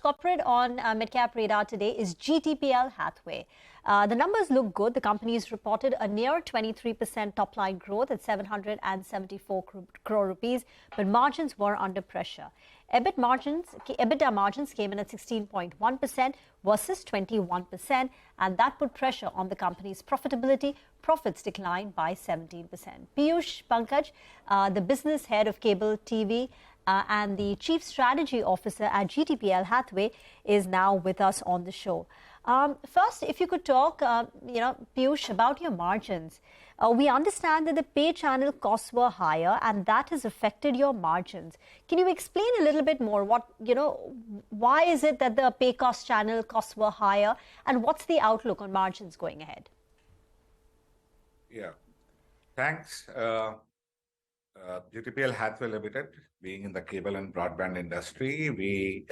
corporate on Midcap Radar today is GTPL Hathaway. The numbers look good. The company's reported a near 23% top-line growth at 774 crore rupees, but margins were under pressure. EBITDA margins came in at 16.1% versus 21%, and that put pressure on the company's profitability. Profits declined by 17%. Piyush Pankaj, the business head of cable TV and the Chief Strategy Officer at GTPL Hathaway, is now with us on the show. First, if you could talk, Piyush, about your margins. We understand that the pay channel costs were higher, and that has affected your margins. Can you explain a little bit more? Why is it that the pay cost channel costs were higher, and what's the outlook on margins going ahead? Yeah, thanks. GTPL Hathway Limited, being in the cable and broadband industry, we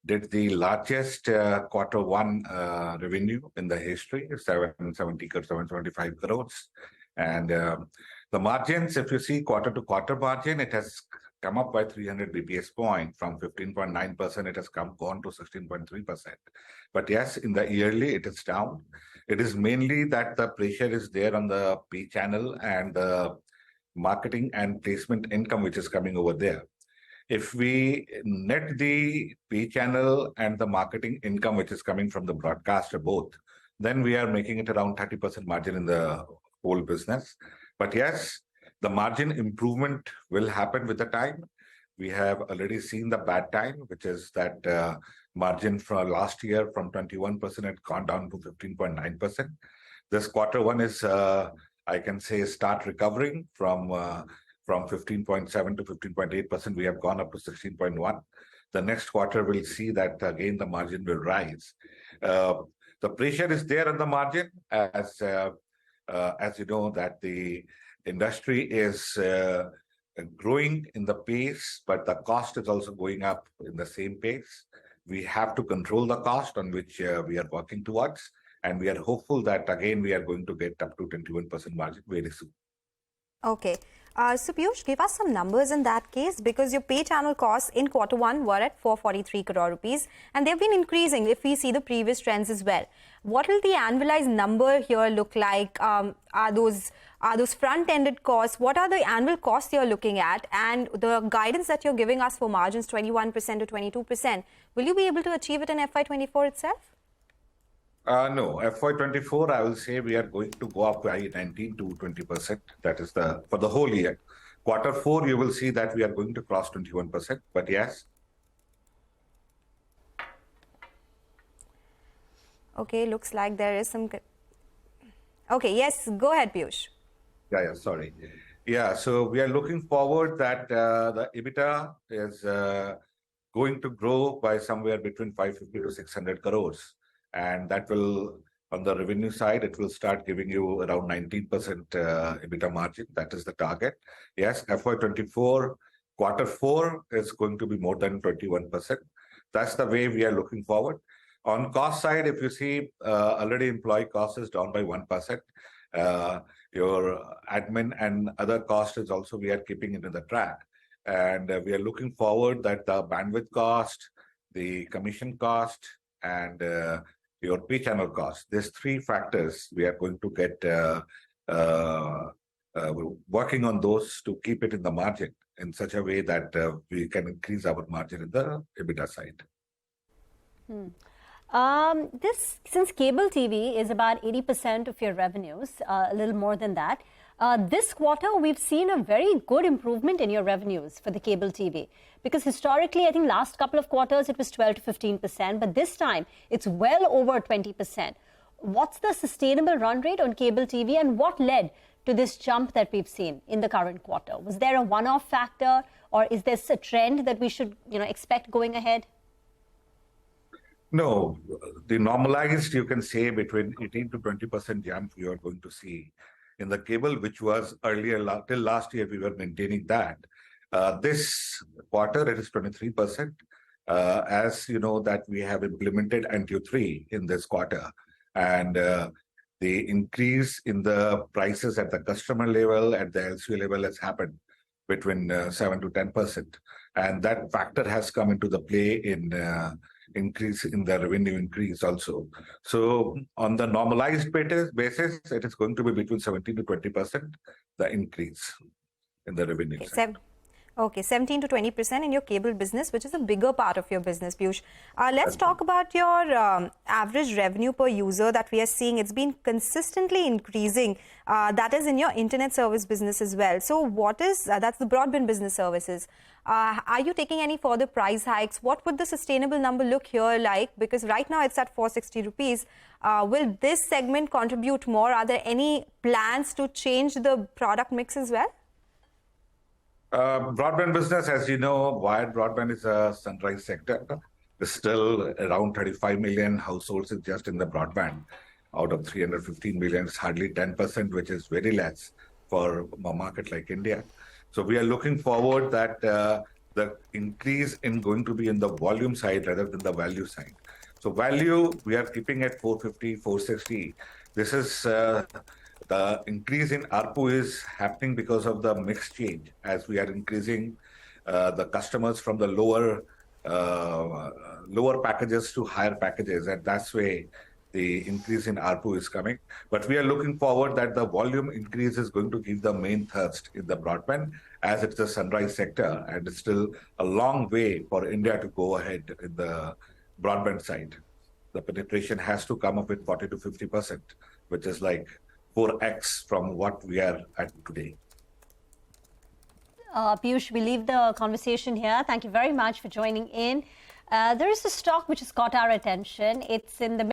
did the largest quarter one revenue in the history, 775 crores. And the margins, if you see quarter to quarter margin, it has come up by 300 BPS point. From 15.9%, it has gone to 16.3%. But yes, in the yearly, it is down. It is mainly that the pressure is there on the pay channel and the marketing and placement income, which is coming over there. If we net the pay channel and the marketing income, which is coming from the broadcaster both, then we are making it around 30% margin in the whole business. But yes, the margin improvement will happen with the time. We have already seen the bad time, which is that margin from last year from 21% had gone down to 15.9%. This quarter one is, I can say, start recovering from 15.7 to 15.8%. We have gone up to 16.1. The next quarter will see that again the margin will rise. The pressure is there on the margin as you know that the industry is growing in the pace, but the cost is also going up in the same pace. We have to control the cost on which we are working towards, and we are hopeful that again we are going to get up to 21% margin very soon. Okay. So Piyush, give us some numbers in that case, because your pay channel costs in quarter one were at 443 crore rupees, and they've been increasing if we see the previous trends as well. What will the annualized number here look like? Are those front-ended costs? What are the annual costs you're looking at? And the guidance that you're giving us for margins, 21% to 22%, will you be able to achieve it in FY24 itself? No, FY24, I will say we are going to go up by 19 to 20%. That is for the whole year. Quarter four, you will see that we are going to cross 21%. But yes. Okay, looks like there is some. Okay, yes, go ahead, Piyush. Yeah, sorry. Yeah, so we are looking forward that the EBITDA is going to grow by somewhere between 550 to 600 crores. And that will, on the revenue side, it will start giving you around 19% EBITDA margin. That is the target. Yes, FY24, quarter four is going to be more than 21%. That's the way we are looking forward. On cost side, if you see, already employee cost is down by 1%. Your admin and other cost is also, we are keeping it in the track. And we are looking forward that the bandwidth cost, the commission cost, and your pay channel cost. These three factors, we are going to get working on those to keep it in the margin in such a way that we can increase our margin in the EBITDA side. Since cable TV is about 80% of your revenues, a little more than that, this quarter we've seen a very good improvement in your revenues for the cable TV. Because historically, I think last couple of quarters it was 12 to 15%, but this time it's well over 20%. What's the sustainable run rate on cable TV, and what led to this jump that we've seen in the current quarter? Was there a one-off factor, or is this a trend that we should expect going ahead? No, the normalized, you can say, between 18 to 20% jump you are going to see in the cable, which was earlier, till last year we were maintaining that. This quarter it is 23%. As you know that we have implemented NQ3 in this quarter, and the increase in the prices at the customer level, at the LCO level has happened between 7 to 10%. And that factor has come into the play in increase in the revenue increase also. So on the normalized basis, it is going to be between 17 to 20% the increase in the revenue Okay, side. Okay, 17 to 20% in your cable business, which is a bigger part of your business, Piyush. Let's talk about your average revenue per user that we are seeing. It's been consistently increasing. That is in your internet service business as well. So what is, that's the broadband business services. Are you taking any further price hikes? What would the sustainable number look here like? Because right now it's at 460 rupees. Will this segment contribute more? Are there any plans to change the product mix as well? Broadband business, as you know, wired broadband is a sunrise sector. There's still around 35 million households just in the broadband. Out of 315 million, it's hardly 10%, which is very less for a market like India. So we are looking forward that the increase in going to be in the volume side rather than the value side. So value, we are keeping at 450, 460. This is the increase in ARPU is happening because of the mix change as we are increasing the customers from the lower packages to higher packages, and that's why the increase in ARPU is coming. But we are looking forward that the volume increase is going to give the main thrust in the broadband as it's a sunrise sector, and it's still a long way for India to go ahead in the broadband side. The penetration has to come up with 40 to 50%, which is like 4x from what we are at today. Piyush, we leave the conversation here. Thank you very much for joining in. There is a stock which has caught our attention. It's in the